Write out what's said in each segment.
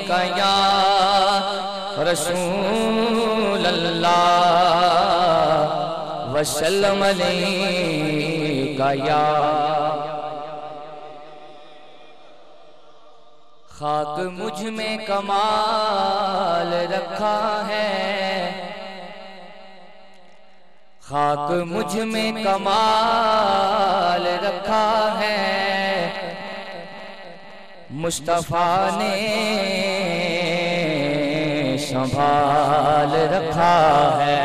का या रसूल अल्लाह वसल्लम अलैका या। खाक मुझ में कमाल रखा है, खाक मुझ में कमाल रखा है, मुस्तफा ने संभाल रखा है।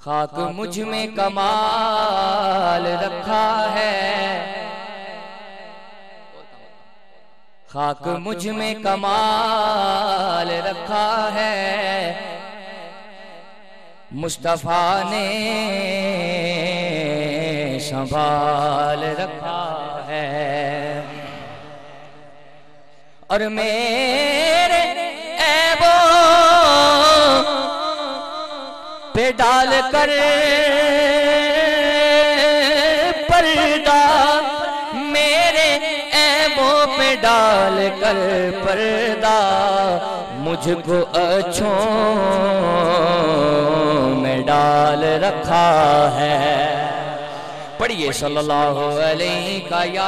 खाक मुझ में कमाल रखा है, खाक मुझ में कमाल रखा है, मुस्तफा ने संभाल रखा है। और मेरे ऐबों पे डाल कर पर्दा, मेरे ऐबों पे डाल कर पर्दा, मुझको अच्छों में डाल रखा है। पढ़िए सल्लल्लाहु अलैहि का या।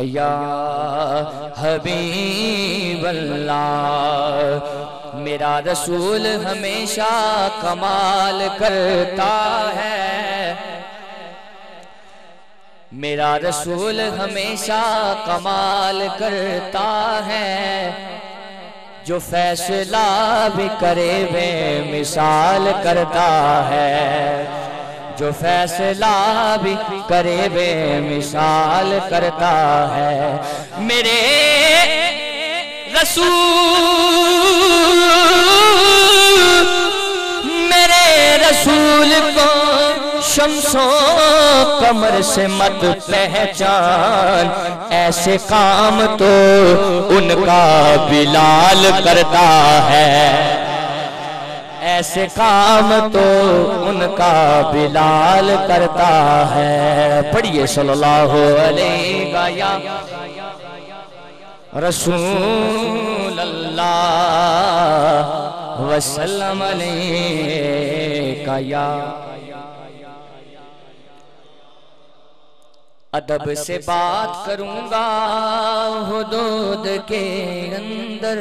या हबीब अल्लाह, मेरा रसूल हमेशा कमाल करता है, मेरा रसूल हमेशा कमाल करता है, जो फैसला भी करे वे मिसाल करता है, जो फैसला भी करे वे मिसाल करता है। मेरे रसूल को शम्सो कमर से मत पहचान, ऐसे काम तो उनका बिलाल करता है, ऐसे काम तो उनका बिलाल करता है। पढ़िए सल्लल्लाहु अलैहि या रसूल अल्लाह वसल्लम अलैका या। अदब से बात करूंगा हुदूद के अंदर,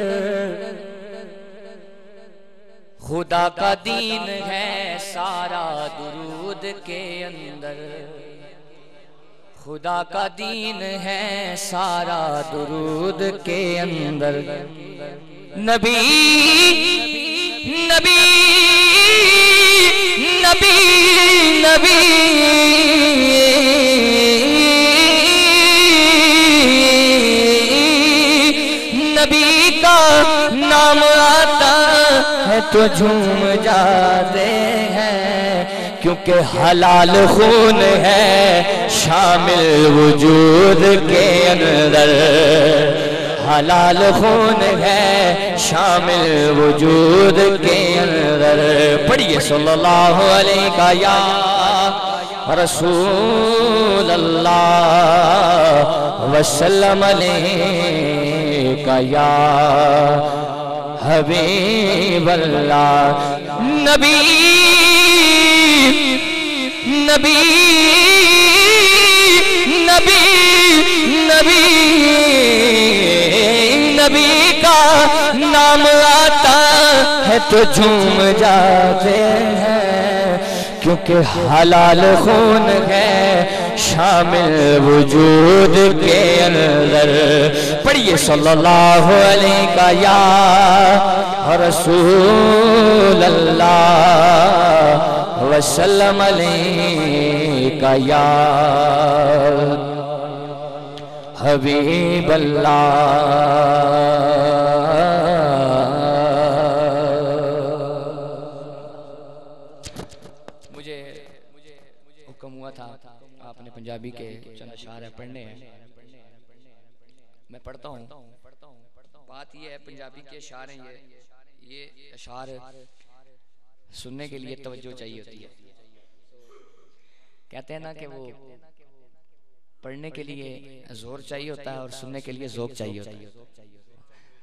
खुदा का दीन है सारा दुरूद के अंदर, खुदा का दीन है सारा दुरूद के अंदर। नबी नबी नबी नबी नबी का नाम आता है तो झूम जाते हैं, क्योंकि हलाल खून है शामिल वजूद के अंदर, हलाल खून है शामिल वजूद के अंदर। पढ़िए सल्लल्लाहु अलैहि का या रसूल अल्लाह वसल्लम अलैका या हबीब अल्लाह। नबी नबी नबी नबी नबी का नाम आता है तो झूम जाते हैं, क्योंकि हलाल खून है शामिल वजूद के अंदर। पढ़िए सल्लल्लाहु अलैहि का या रसूल अल्लाह वसल्लम अलैका या हबीब अल्लाह। मुझे हुक्म हुआ था आपने पंजाबी के चंद अशारे पढ़ने हैं, मैं पढ़ता हूँ। बात ये है पंजाबी के अशारे ये अशार सुनने के लिए तवज्जो चाहिए होती है। कहते हैं ना कि वो पढ़ने के लिए जोर चाहिए होता है और सुनने के लिए ज़ौक़ चाहिए होता है।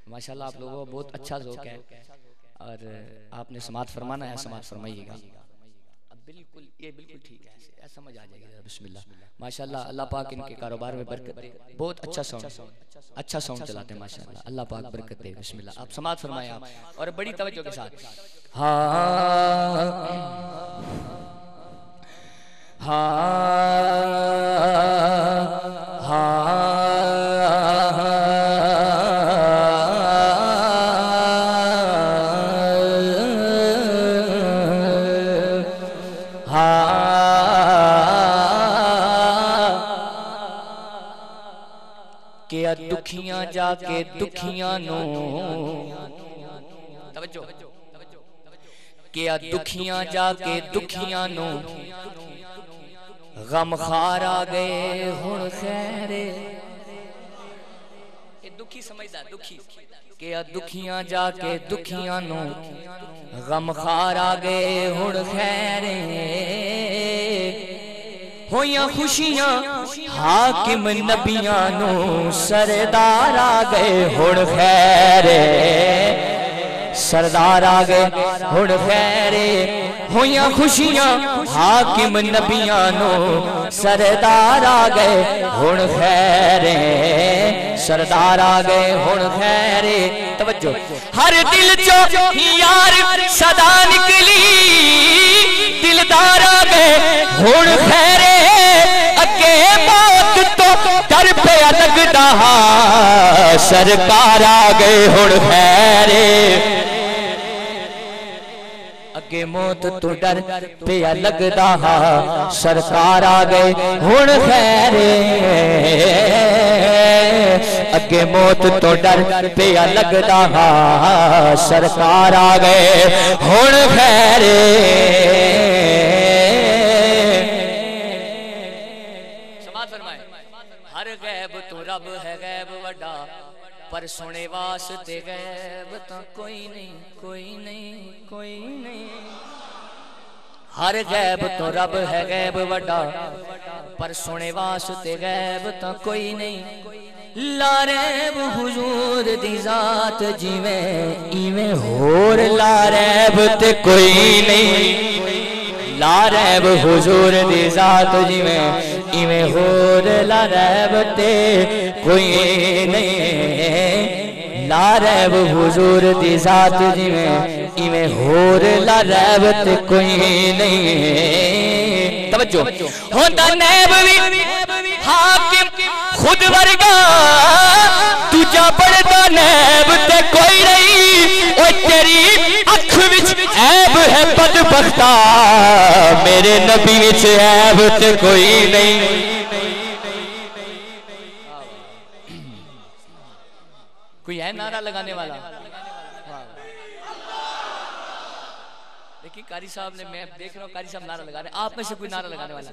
माशाल्लाह आप लोगों को बहुत अच्छा ज़ौक़ है और आपने समात फरमाना है, समात फरमाइएगा। बिल्कुल ये बिल्कुल ठीक है, ऐसा समझ आ जाएगा। बिस्मिल्लाह माशाल्लाह, अल्लाह पाक इनके कारोबार में बरकत दे। बहुत अच्छा साउंड चलाते हैं माशाल्लाह, अल्लाह पाक बरकत दे। बिस्मिल्लाह आप समात फरमाएं आप, और बड़ी तवज्जो के साथ। हाँ दुखियां जाके दुखियां नो तवज्जो किया, दुखियां जाके दुखियां नो गम खार आ गए हुण खैरे। ये दुखी समझदा, दुखी किया दुखियां जाके दुखियां नो गम खार आ गए हुण खैरे। होया खुशियां हाकिम नबियां नो सरदार आ गए हुण खैरे। सरदार आ गए हुण खैरे। होया खुशियां हाकिम नबियां नो सरदार आ गए हुण खैरे। सरदार आ गए हुण खैरे। तवज्जो हर दिल चो यार सदा निकली दिलदार आ गए हुण खैरे। अगे मौत तो डर पे लगदा सरकार आ गए हुण खैरे। अगे मौत तो डर पे लगदा सरकार आ गए हुण खैरे। अगे मौत तो डर पे लगदा सरकार आ गए हुण खैरे। हर गैब तो रब है गैब वड्डा, पर सुने वास्ते गैब तो कोई नहीं, कोई नहीं, कोई नहीं। हर गैब तो रब है गैब वड्डा, पर सुने वास्ते गैब तो कोई नहीं। लारैब हुजूर दी जात जिवें इवें होर लारैब ते कोई नहीं। लारैब हुजूर दी जात जिवें इवें होर लारैब ते कोई नहीं। लारैब हुजूर दी जात जिवें इवें होर लारैब ते कोई नहीं। तवज्जो होंदा नैब भी हाकिम खुद वर्गा, दूजा पढ़दा नैब ते कोई नहीं। ओ तेरी अख विच ऐब है बदबख्ता, मेरे नबी विच ऐब ते कोई नहीं। कोई है नारा लगाने वाला? देखिए कारी साहब ने, मैं देख रहा हूँ कारी साहब नारा लगा रहे हैं। आप में से कोई नारा लगाने वाला?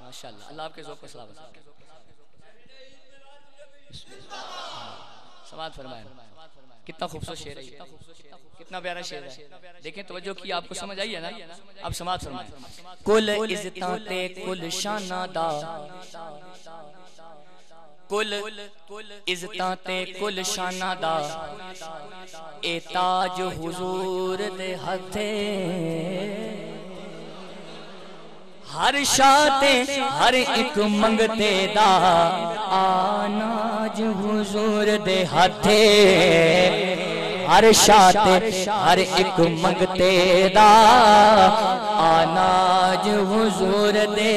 माशाअल्लाह, अल्लाह आपके ज़ौक़ को सलामत रखे। समात फरमाए। कितना खूबसूरत शेर है, कितना प्यारा शेर है। देखें तवज्जो की, आपको समझ आई है ना? अब समात फरमाए। कुल इज़्ज़तां ते कुल शाना दा, कुल इज़्ज़तां ते कुल शाना दा, ए ताज हुजूर दे हथे। हर शाते हर एक मंगते दा, आनाज हुजूर दे हथे। हर शाते हर एक मंगते दा, आनाज हुजूर दे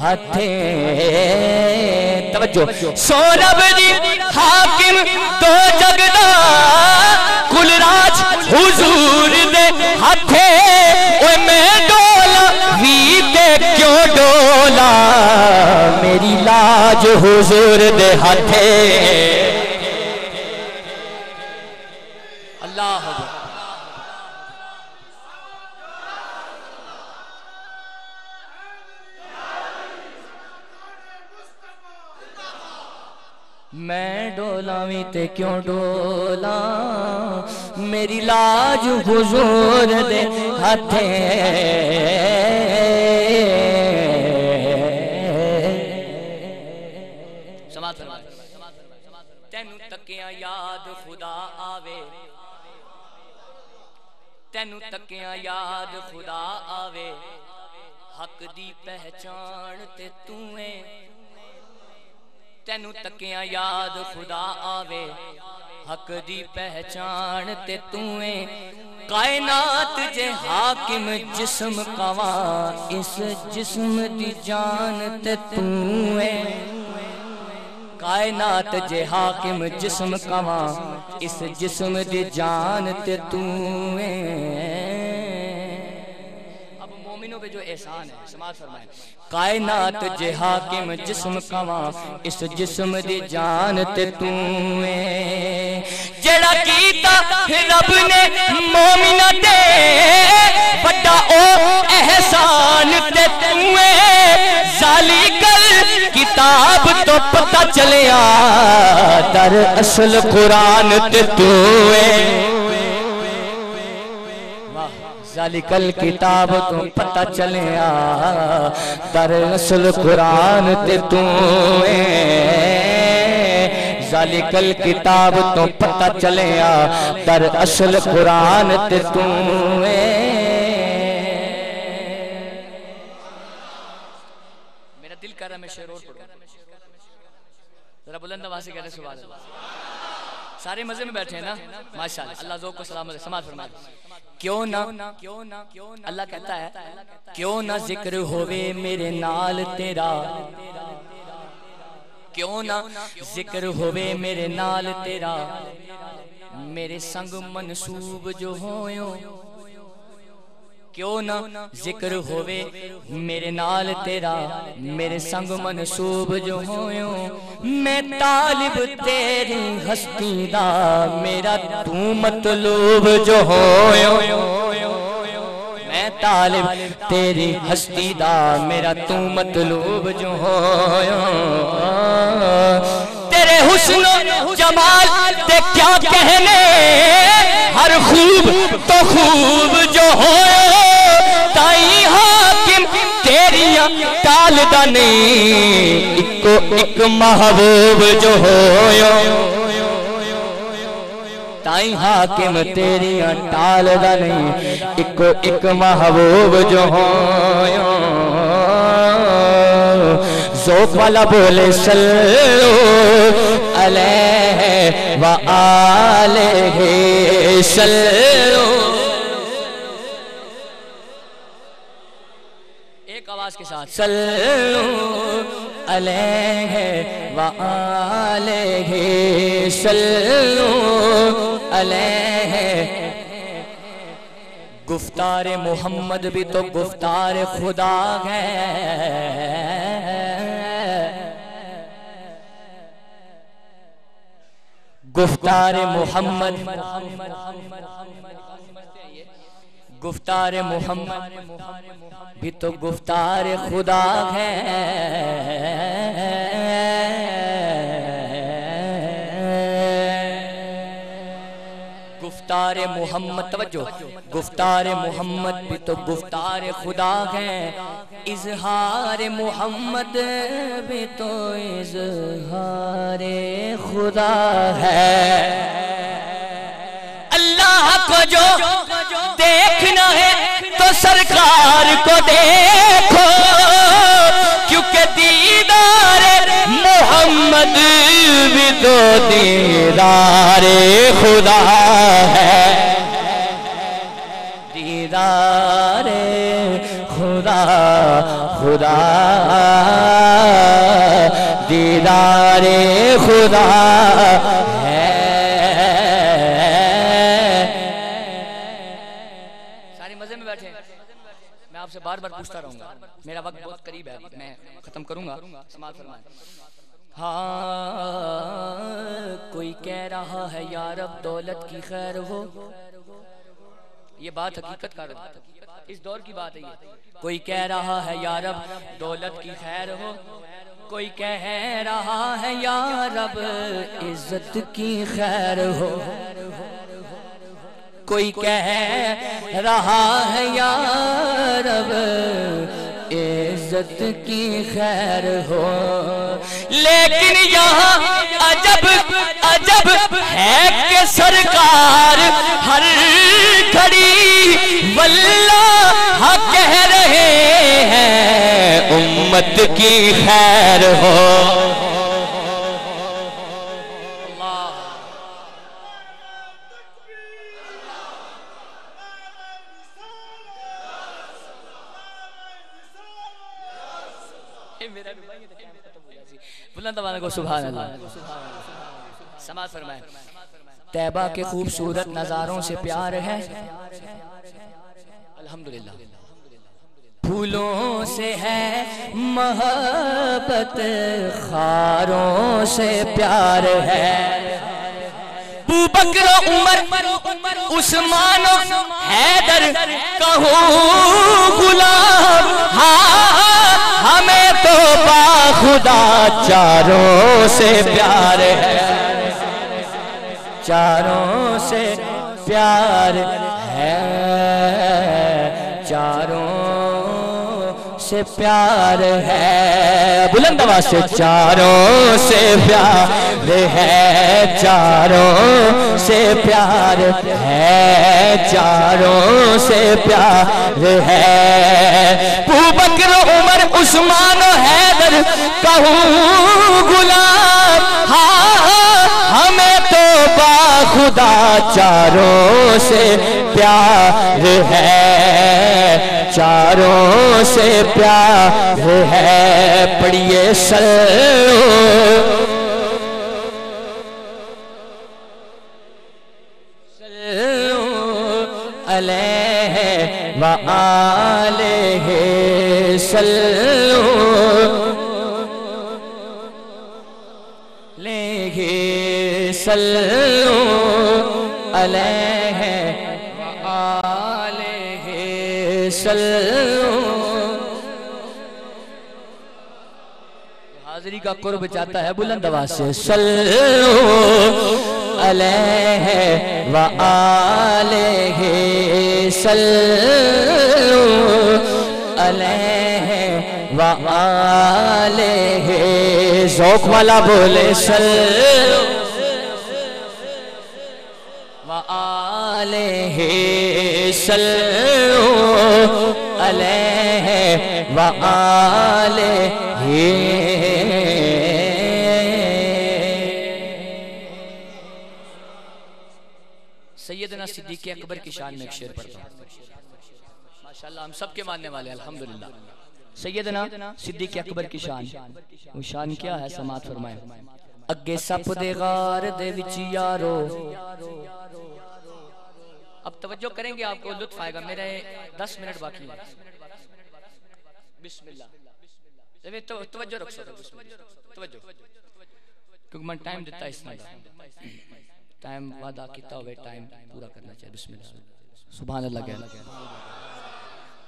हथे। तवज्जो सोरब दी हाकिम तो जगदा, कुलराज हुजूर दे हथे। ओए मैं डोला वी ते क्यों डोला, मेरी लाज हुजूर दे हथे। अल्लाह मैं डोलावी ते क्यों डोला मेरी लाज हुजूर दे हाथे तेनू तकिया याद खुदा आवे तेनू तकिया याद खुदा आवे हक दी पहचान ते तू है तेनू तकिया याद खुदा आवे हक दी पहचान ते तू है कायनात जे हाकिम जिस्म कवा इस जिस्म दी जान ते तू है कायनात जे हाकिम जिस्म कवा इस जिस्म दी जान ते तू है। अब मोमिनों पे जो एहसान है समाज फरमाए कायनात जे हाकिम जिस्म कवा इस जिस्म दी जान ते तू है जेड़ा कीता रब ने मोमिना दे बड़ा ओ एहसान ते तू है जाली कल किताब तो पता चलिया दर असल कुरान ते तू है जालिकल किताब तो पता चलिया दर असल कुरान ते तू है जालिकल किताब तो पता चलिया दर असल कुरान ते तू है। मेरा दिल कर रहा मैं शेर और पढ़ूं जरा बुलंद आवाज से कह रहे सुभान अल्लाह। सारे मजे में बैठे हैं ना माशाअल्लाह अल्लाह ज़ोक़ को सलामत समाज फरमाए। क्यों ना अल्लाह कहता है क्यों ना जिक्र होवे मेरे नाल तेरा क्यों ना जिक्र होवे मेरे नाल तेरा मेरे संग मनसूब जो होयो क्यों ना जिक्र होवे मेरे नाल तेरा मेरे संग मनसूब जो होयो मैं तालिब तेरी हस्ती दा मेरा तू मतलूब जो होयो मैं तालिब तेरी हस्ती दा मेरा तू मतलूब जो होयो तेरे हुस्न जमाल ते क्या कहने हर खूब तो खूब जो होयो ताई हाकिम तेरिया टाल दा नहीं इको एक महबूब जो होयो ताई हाकिम तेरिया टाल दा नहीं इको एक महबूब जो होयो ज़ौक़ वाला बोले सल्लो अलैहि व आलिहि सल्लो आवाज के साथ सल्लु अलैहि व आलिहि सल्लु अलैहि। गुफ्तार मोहम्मद भी तो गुफ्तार खुदा है गुफ्तार मोहम्मद गुफ्तार मोहम्मद भी तो गुफ्तार खुदा है गुफ्तार मोहम्मद तवज्जो गुफ्तार मोहम्मद भी तो गुफ्तार खुदा है इजहार मोहम्मद भी तो इजहार खुदा है। अल्लाह को जो देखना है तो सरकार को देखो क्योंकि दीदार मोहम्मद भी तो दीदार खुदा है दीदार खुदा खुदा दीदार खुदा है। सारे मजे में बैठे मैं आपसे बार बार पूछता रहूंगा मेरा वक्त बहुत करीब है मैं खत्म करूंगा समाज फरमाए। हाँ कोई कह रहा है यार अब दौलत की खैर हो ये बात हकीकत का इस दौर की बात है ये कोई कह रहा है यार अब दौलत की खैर हो कोई कह रहा है या रब इज्जत की खैर हो, कोई कह रहा है या रब इज्जत की खैर हो, लेकिन यहाँ अजब अजब है कि सरकार हर घड़ी वल्लाह कह रहे हैं उम्मत की खैर हो। बुलंद आवाज़ को सुभान अल्लाह। समाज फरमाए तैबा के खूबसूरत नज़ारों से प्यार है अल्हम्दुलिल्लाह, फूलों से है मोहब्बत, खारों से प्यार है। अबू बकर उमर उस्मान हैदर कहूँ गुलाम, हाँ हमें तो बाखुदा चारों से प्यार है, चारों से प्यार है, चारों से प्यार है। बुलंद आवाज़ से चारों से प्यार है, चारों से प्यार है, चारों से प्यार है। अबू बकर उमर उस्मान हैदर कहूँ गुलाम, हाँ हमें तो बाखुदा चारों से प्यार है, चारों से प्यार है। पढ़िए सल्लल्लाहु अलैहि व आलिहि सल्लल्लाहु अलैहि व आलिहि हाज़िरी का कुर्ब चाहता है, बुलंद आवाज़ से सल्लल्लाहु अलैहि व आलिहि सल्लल्लाहु अलैहि व आलिहि। ज़ौक़ वाला बोले सल्लल्लाहु व आलिहि सल्लल्लाहु अलैहि व आलिहि। सैयदना सिद्दीक़ अकबर की शान में एक शेर पढ़ता हूं, माशाअल्लाह हम सबके मानने वाले अल्हम्दुलिल्लाह। सैयदना सिद्दीक़ अकबर की शान, वो शान क्या है समात फरमाए। अगे सप दे गार दे विच यारो, अब तवज्जो करेंगे आपको लुत्फ आएगा। मेरे 10 मिनट बाकी है। बिस्मिल्लाह, तवज्जो रख सकते, तवज्जो, क्योंकि मैं टाइम देता इसमें, टाइम वादा किया हुआ टाइम पूरा करना चाहिए। बिस्मिल्लाह, सुभान अल्लाह।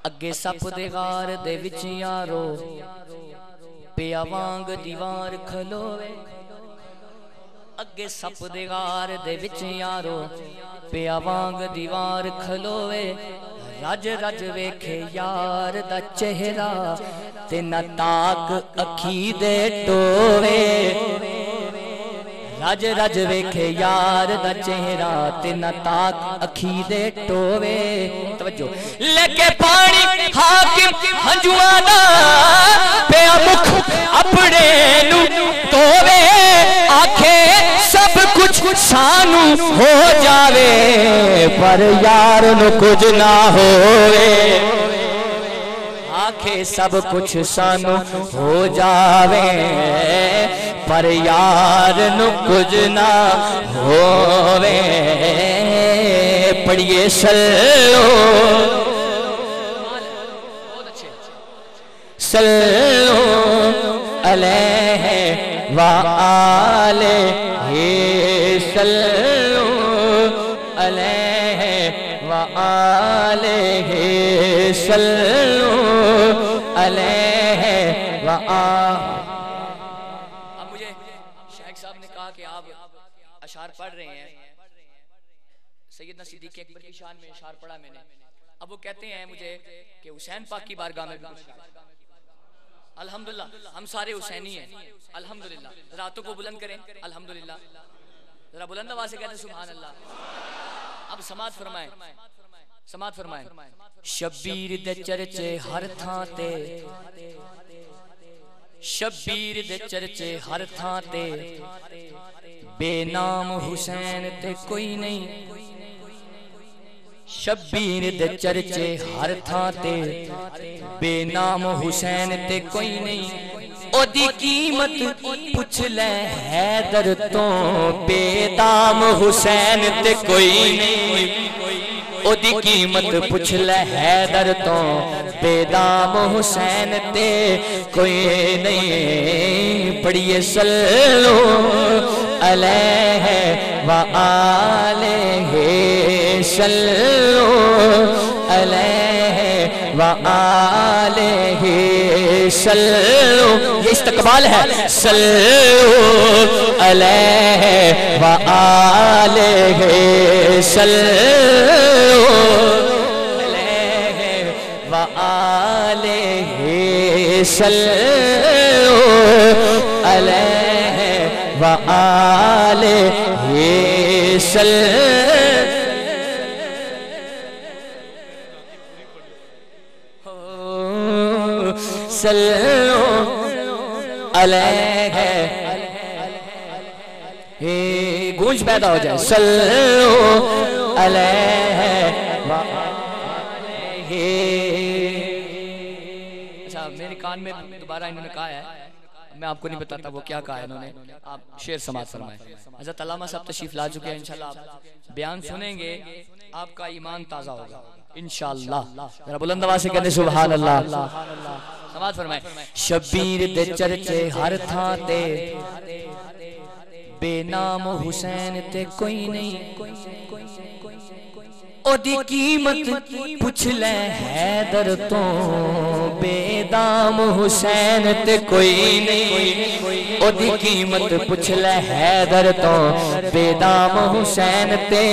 अगे सप दे गार दे विच यारो, पिया वांग दीवार खलोवे। अगे सप दे गार दे विच यारो, पिया वांग दीवार खलोवे। रज रज वेखे यार दा चेहरा, ते ना ताक अखी दे टोवे। रज रज वेखे यार दा चेहरा, ते ना ताक अखी दे टोवे। तवज्जो लेके पानी हाकिम हंजुआ दा, पिया मुख अपने नू तोवे। आखे सब कुछ सानू हो जावे, पर यार नू कुछ ना होवे। आखे सब कुछ सानू हो जावे, पर यार नू कुछ ना होवे। पढ़िए सल्लल्लाहु अलैहि व आलिहि सल्लल्लाहु अलैहि व आलिहि सल्लल्लाहु अलैहि व कहा कि आप अशार पढ़ रहे हैं, सैयदना सिद्दीक़ अकबर की शान में अशार पढ़ा मैंने। अब वो कहते हैं मुझे कि हुसैन पाक की बारगाह में अल्हम्दुलिल्लाह हम सारे हुसैनी हैं अल्हम्दुलिल्लाह। रातों को बुलंद करें अल्हम्दुलिल्लाह, जरा बुलंद आवाज से कहते सुभान अल्लाह। अब समात फरमाएं, समात फरमाएं। शब्बीर दे चर्चे हर थां ते, शब्बीर दे चर्चे हर थां ते, बेनाम हुसैन ते कोई नहीं। शब्बीर दे चर्चे हर थां ते, बेनाम हुसैन ते कोई नहीं। ओदी कीमत पुछ ले हैदर तो, बेदाम हुसैन ते कोई नहीं। ओदी कीमत पुछ ले हैदर तो, बेदाम हुसैन ते कोई नहीं। पढ़िए सल्लो अलैहि व आलिहि, सल्लो अलैहि व आलिहि, सल्लो ये इस्तकबाल है। सल्लो अलैहि व आलिहि, सल्लो अलैहि व आलिहि, सल्लो अलैहि व आलिहि, सल्लो अलैहि, गूंज पैदा हो जाए। सल्लो अलैहि व आलिहि। अच्छा मेरे कान में दोबारा इन्होंने कहा है, मैं आपको नहीं बताता वो क्या कहा है इन्होंने, आप शेर समात फरमाएं। हज़रत अल्लामा साहब तशरीफ ला चुके हैं, इंशाल्लाह आप बयान सुनेंगे आपका ईमान ताज़ा होगा इंशाल्लाह। जरा बुलंद आवाज़ से कहते सुभान अल्लाह। समात फरमाएं। शब्बीर दे चर्चे हर थां ते, बेनाम हुसैन ते कोई नहीं। ओदी कीमत पुछ ले हैदर तो, बेदाम हुसैन ते कोई नहीं। ओदी कीमत पुछ ले हैदर तो, बेदाम हुसैन ते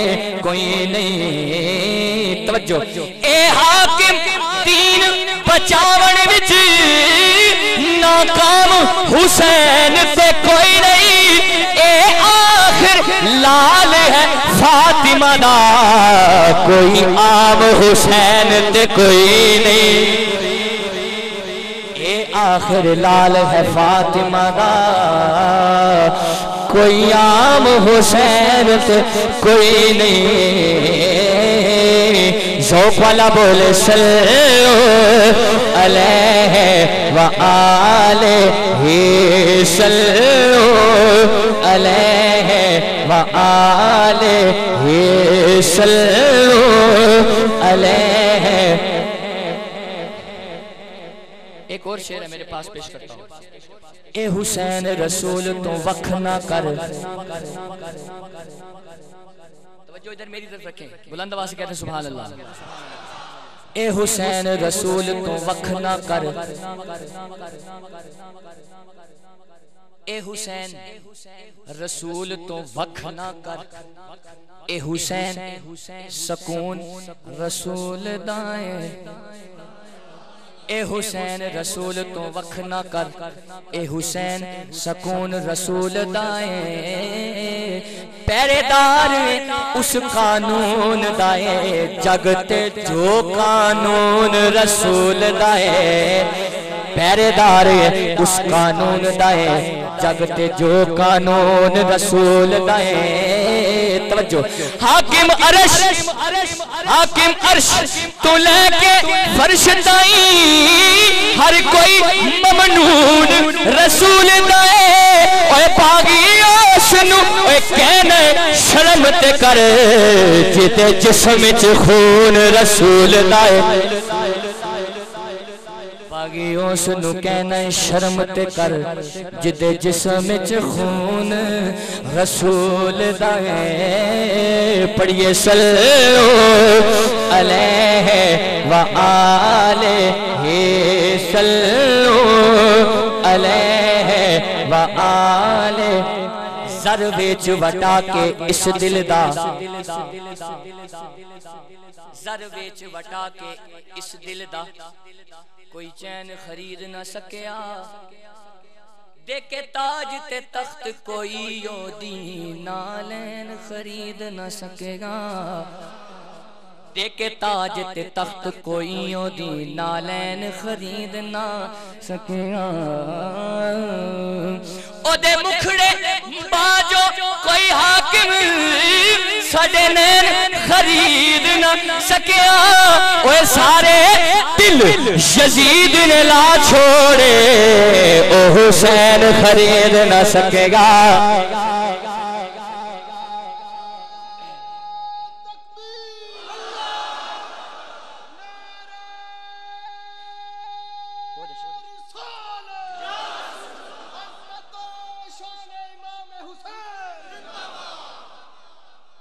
कोई नहीं। तवज्जो ए हाकिम दीन बचावन विच, नाकाम हुसैन ते कोई नहीं। ए आखिर लाल है फातिमा दा, कोई आम हुसैन ते कोई नहीं। ए आखिर लाल है फातिमा दा, कोई आम हुसैन ते कोई नहीं। ज़ौक़ वाला बोले सल्लो अलैहि व आलिहि, सल्लो अलैहि व आलिहि, सल्लो अलैहि। एक और शेर है मेरे पास, पेश करता हूँ। ए हुसैन रसूल तो वख ना कर, तवज्जो इधर मेरी तरफ रखें, बुलंद आवाज़ से कहते सुभान अल्लाह। ए हुसैन रसूल तो वख ना कर, ए हुसैन रसूल तो वख ना कर। ए हुसैन सकून रसूल दाए, ए हुसैन रसूल तो वख ना कर। ए हुसैन सकून रसूल दाए, पहरेदार उस कानून दाए, जगते जो कानून रसूल दाए। पहरेदार उस कानून दाए, जगते जो कानून रसूल दाए। तवज्जो हाकिम अर्श, हाकिम अर्श तो लेके फर्श दाई, हर कोई ममनून रसूल दाए। ओए पागी उसनु ओए कहने शर्म ते कर, जिते जिस्म च खून रसूल दाए। पागी उसनु कहना शर्म ते कर, जिते जिस्म च खून रसूल दाए। पढ़िए सल्लो अलैहि व आलिहि, सल्लो अलैहि व आलिहि। जर वेच वटा के इस दिल दा, जर वेच वटा के इस दिल दा, कोई चैन खरीद न सकिया। देखे ताज ते तख्त कोई ओदी नालैन खरीद न सकेगा। देखे ताज ते तख्त कोई ओदी नालैन खरीद ना सकेगा। ओदे मुखड़े बाजो कोई हाकिम साडे नैन खरीद न सकिया। ओए सारे दिल यजीद ने ला छोड़े, ओ हुसैन खरीद न सकेगा।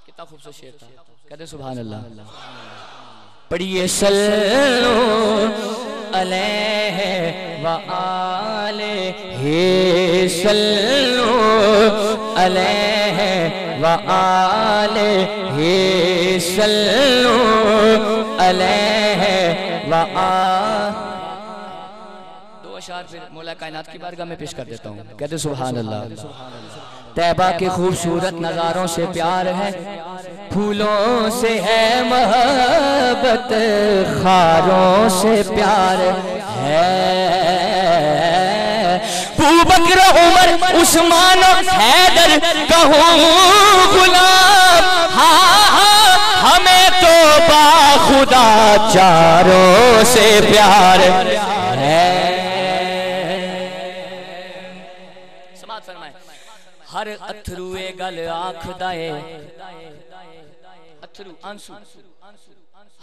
कितना खूबसूरत शेर था, कहते सुभान अल्लाह। पढ़िए सल्लल्लाहु अलैहि व आलिहि, सल्लल्लाहु अलैहि व आलिहि, सल्लल्लाहु अलैहि व आलिहि। दो अशार फिर मौला कायनात की बारगाह में पेश कर देता हूँ, कहते सुभान अल्लाह। तैबा के खूबसूरत नज़ारों से प्यार है, फूलों से है मोहब्बत, खारों से प्यार है। अबू बकर उमर उस्मान हैदर कहूँ गुलाम, हाँ हाँ हमें तो बाखुदा चारों से प्यार है। समात फरमाए। हर अथरुए गल आखदा है, अथरू आंसू,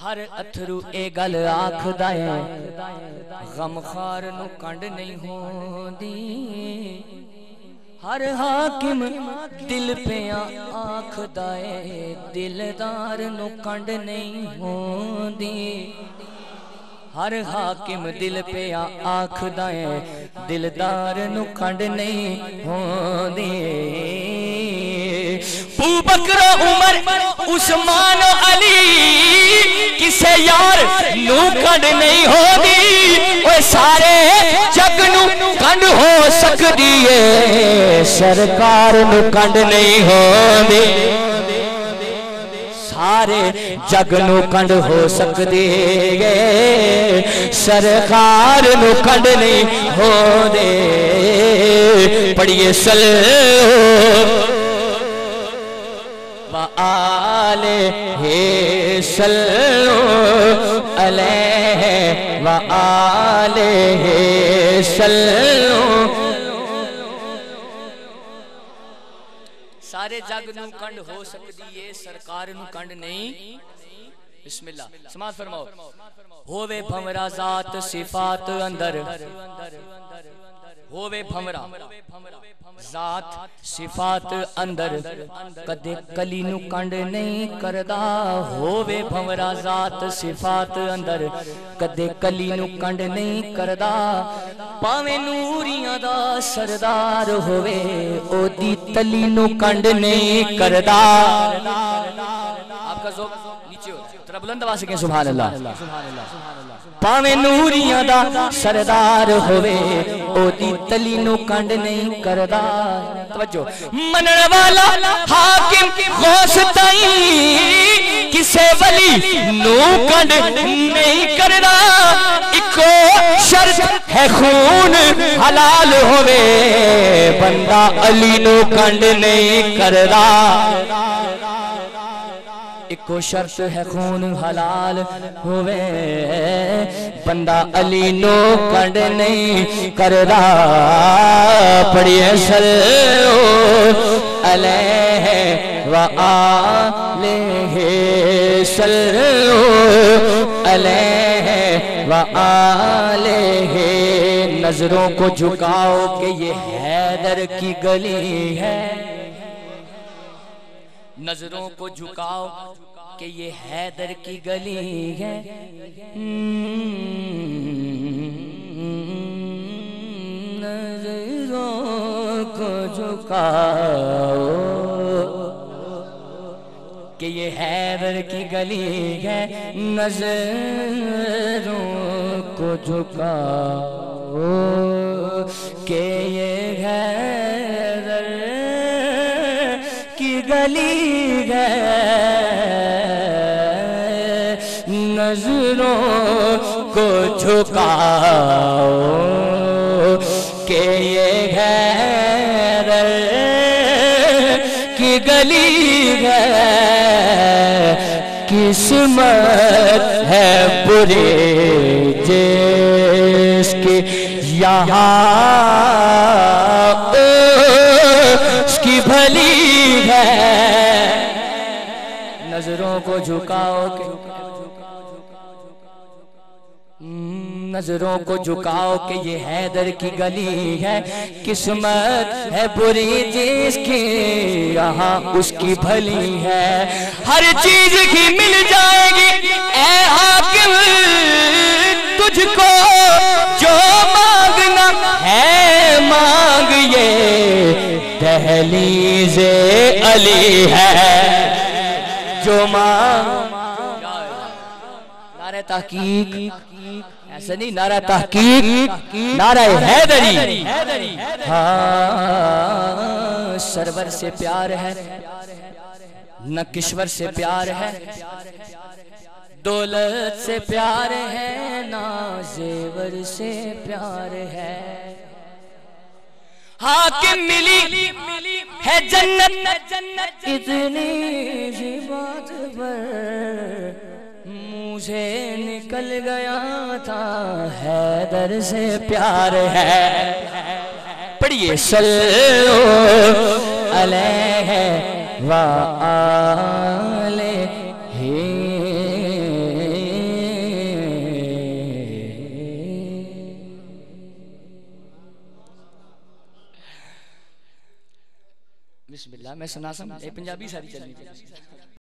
हर अथरू ए गल आखदा है, गमखार नु कंड नहीं होंदी। हर हाकिम दिल पे आखदा है, दिलदार नु कंड नहीं होंदी। हर हाकिम दिल पे आखदा है, दिलदार नु कंड नहीं होंदी। अबू बकर उमर उस्मान अली किसे यार नू कंड नहीं होंदी। ओए सारे जग नू कंड हो सकदी है, सरकार नू कंड नहीं होंदी। सारे जग नू कंड हो सकदी है, सरकार नू कंड नहीं होंदे। पढ़िए सल्लल्लाहु अलैहि, सल्लल्लाहु अलैहि व आलिहि, सल्लल्लाहु। सारे जग नू कंड हो सकदी है, सरकार नू कंड नहीं। बिस्मिल्लाह समात फरमाओ। होवे भंवरा जात सिफात अंदर, होवे भंवरा जात सिफात अंदर, कदे कली नू कंड नहीं करदा। होवे भंवरा जात सिफात अंदर, कदे कली नू कंड नहीं करदा। भावें नूरियां दा सरदार होवे, ओदी तली नू कंड नहीं करदा। आपका ज़ोर नीचे हो, थोड़ा बुलंद आवाज़ से सुभान अल्लाह। भावें नूरियां दा सरदार होवे, ओदी तली नू कंड नहीं करदा। तवज्जो। मनण वाला हाकिम गौस ताईं, किसे वली नू कंड नहीं करदा। इको शर्त है खून हलाल होवे, बंदा अली नू कंड नहीं करदा। इको शर्त है खून हलाल होवे, बंदा अली नो कंड नहीं करदा। पढ़िए सल्लल्लाहु अलैहि व आलिहि, सल्लल्लाहु अलैहि व आलिहि। नजरों को झुकाओ कि ये हैदर की गली है, नजरों को झुकाओ कि ये हैदर की गली है। नजरों को झुकाओ कि ये हैदर की गली है, नजरों को झुकाओ कि ये हैदर की गली है, नजरों को झुकाओ कि ये हैदर की गली है। किस्मत है बुरे जिसकी यहाँ उसकी भली है। नजरों को झुकाओ के नजरों को झुकाओ कि ये हैदर की गली है। किस्मत है बुरी जिसकी यहाँ उसकी भली है। हर चीज की मिल जाएगी ऐ हाकिम तुझको, जो मांगना है मांग, ये दहलीज़े अली है। जो मांग नारे तहकीक, ऐसा नहीं, नारा तहकीक, नारा हैदरी। हाँ, सरवर से प्यार है न किश्वर से प्यार है, दौलत से प्यार है ना जेवर से प्यार है। हाकिम मिली है जन्नत इतनी सी बात पर मुझे निकल गया था हैदर से प्यार है। पढ़िए सल्लो अलैहि व आलिहि। बिस्मिल्लाह। मैं सुना पंजाबी सारी चलनी।